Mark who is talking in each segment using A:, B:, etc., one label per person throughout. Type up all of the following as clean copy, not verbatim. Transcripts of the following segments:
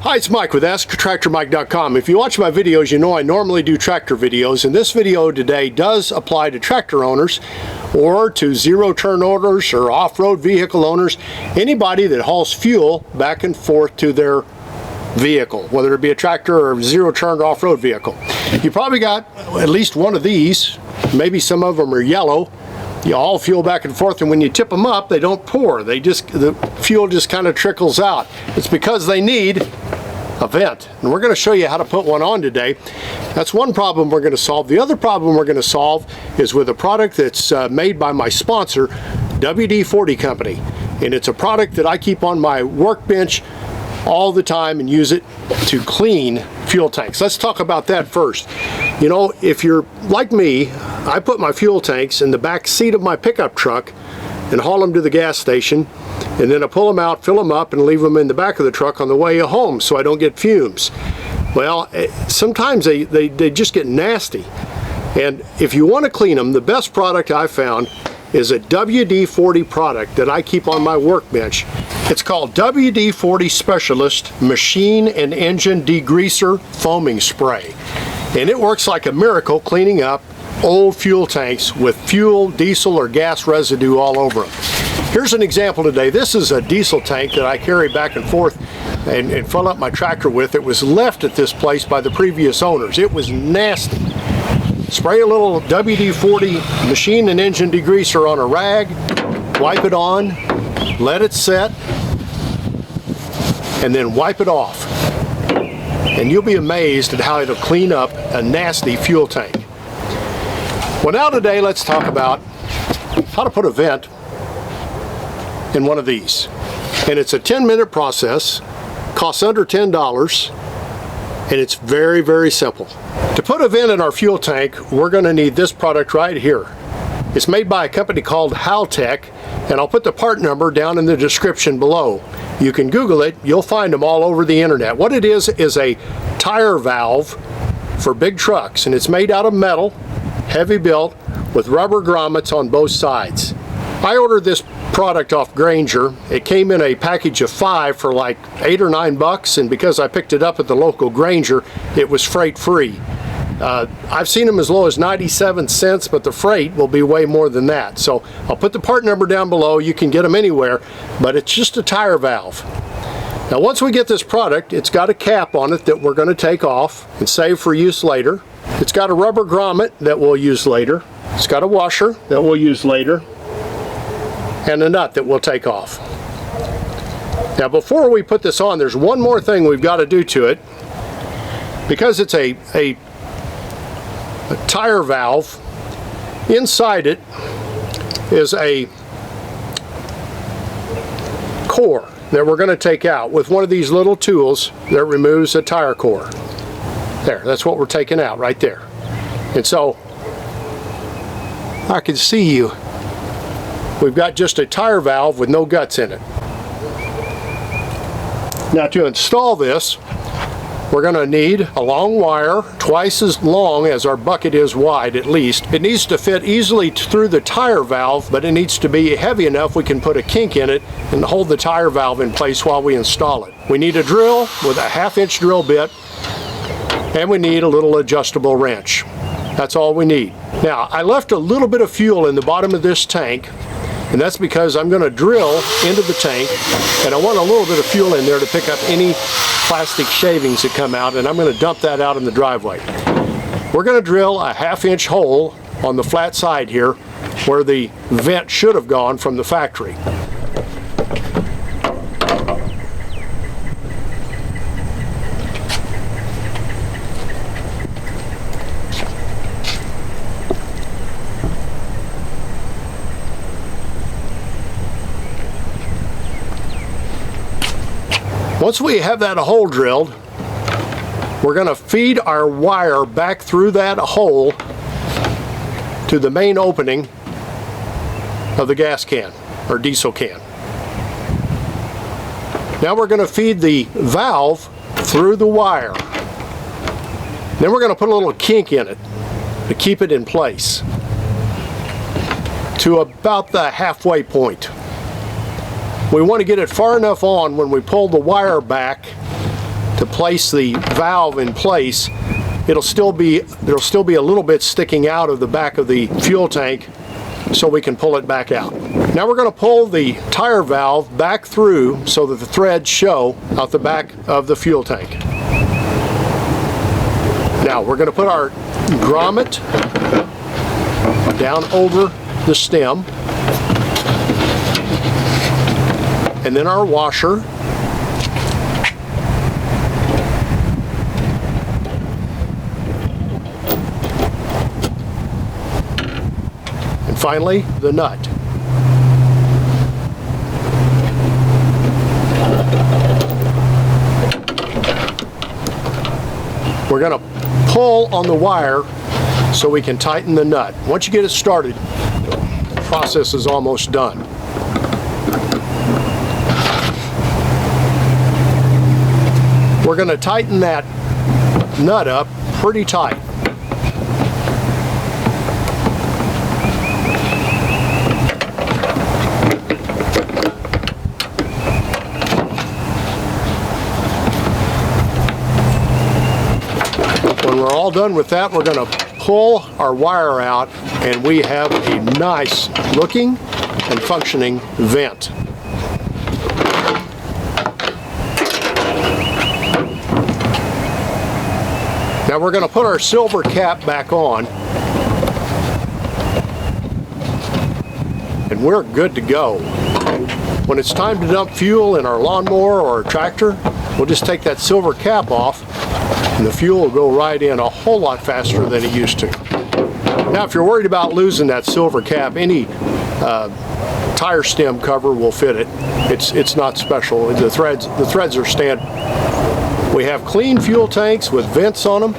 A: Hi, it's Mike with AskTractorMike.com. If you watch my videos, you know I normally do tractor videos, and this video today does apply to tractor owners or to zero-turn owners or off-road vehicle owners, anybody that hauls fuel back and forth to their vehicle, whether it be a tractor or a zero-turn off-road vehicle. You probably got at least one of these, maybe some of them are yellow. You haul fuel back and forth, and when you tip them up, they don't pour. The fuel just kind of trickles out. It's because they need a vent, and we're going to show you how to put one on today. That's one problem we're going to solve. The other problem we're going to solve is with a product that's made by my sponsor, WD-40 Company, and it's a product that I keep on my workbench all the time and use it to clean fuel tanks. Let's talk about that first. You know, if you're like me, I put my fuel tanks in the back seat of my pickup truck and haul them to the gas station, and then I pull them out, fill them up, and leave them in the back of the truck on the way home so I don't get fumes. Well, sometimes they just get nasty, and if you want to clean them, the best product I found is a WD-40 product that I keep on my workbench. It's called WD-40 Specialist Machine and Engine Degreaser Foaming Spray, and it works like a miracle cleaning up old fuel tanks with fuel, diesel, or gas residue all over them. Here's an example today. This is a diesel tank that I carry back and forth and fill up my tractor with. It was left at this place by the previous owners. It was nasty. Spray a little WD-40 Machine and Engine Degreaser on a rag, wipe it on, let it set, and then wipe it off. And you'll be amazed at how it'll clean up a nasty fuel tank. Well, now today let's talk about how to put a vent in one of these. And it's a 10-minute process, costs under $10, and it's very, very simple. To put a vent in our fuel tank, we're going to need this product right here. It's made by a company called Haltech, and I'll put the part number down in the description below. You can Google it, you'll find them all over the internet. What it is a tire valve for big trucks, and it's made out of metal, heavy built, with rubber grommets on both sides. I ordered this product off Grainger. It came in a package of 5 for like $8 or $9, and because I picked it up at the local Grainger, it was freight free. I've seen them as low as 97 cents, but the freight will be way more than that. So I'll put the part number down below. You can get them anywhere, but it's just a tire valve. Now once we get this product, it's got a cap on it that we're going to take off and save for use later. It's got a rubber grommet that we'll use later. It's got a washer that we'll use later, and a nut that we'll take off. Now before we put this on, there's one more thing we've got to do to it. Because it's a tire valve, inside it is a core that we're going to take out with one of these little tools that removes a tire core. There, that's what we're taking out right there. And so I can see you. We've got just a tire valve with no guts in it. Now to install this, we're going to need a long wire, twice as long as our bucket is wide at least. It needs to fit easily through the tire valve, but it needs to be heavy enough we can put a kink in it and hold the tire valve in place while we install it. We need a drill with a 1/2-inch drill bit, and we need a little adjustable wrench. That's all we need. Now, I left a little bit of fuel in the bottom of this tank, and that's because I'm going to drill into the tank, and I want a little bit of fuel in there to pick up any plastic shavings that come out, and I'm going to dump that out in the driveway. We're going to drill a 1/2-inch hole on the flat side here where the vent should have gone from the factory. Once we have that hole drilled, we're going to feed our wire back through that hole to the main opening of the gas can or diesel can. Now we're going to feed the valve through the wire. Then we're going to put a little kink in it to keep it in place to about the halfway point. We want to get it far enough on when we pull the wire back to place the valve in place, there'll still be a little bit sticking out of the back of the fuel tank, so we can pull it back out. Now we're going to pull the tire valve back through so that the threads show out the back of the fuel tank. Now we're going to put our grommet down over the stem, and then our washer, and finally the nut. We're going to pull on the wire so we can tighten the nut. Once you get it started, the process is almost done. We're going to tighten that nut up pretty tight. When we're all done with that, we're going to pull our wire out, and we have a nice looking and functioning vent. Now we're going to put our silver cap back on, and we're good to go. When it's time to dump fuel in our lawnmower or our tractor, we'll just take that silver cap off, and the fuel will go right in a whole lot faster than it used to. Now if you're worried about losing that silver cap, any tire stem cover will fit it. It's not special. The threads are standard. We have clean fuel tanks with vents on them.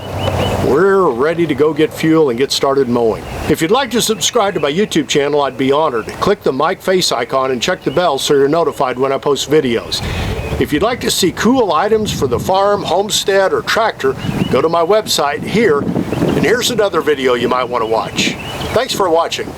A: We're ready to go get fuel and get started mowing. If you'd like to subscribe to my YouTube channel, I'd be honored. Click the mic face icon and check the bell so you're notified when I post videos. If you'd like to see cool items for the farm, homestead, or tractor, go to my website here, and here's another video you might want to watch. Thanks for watching.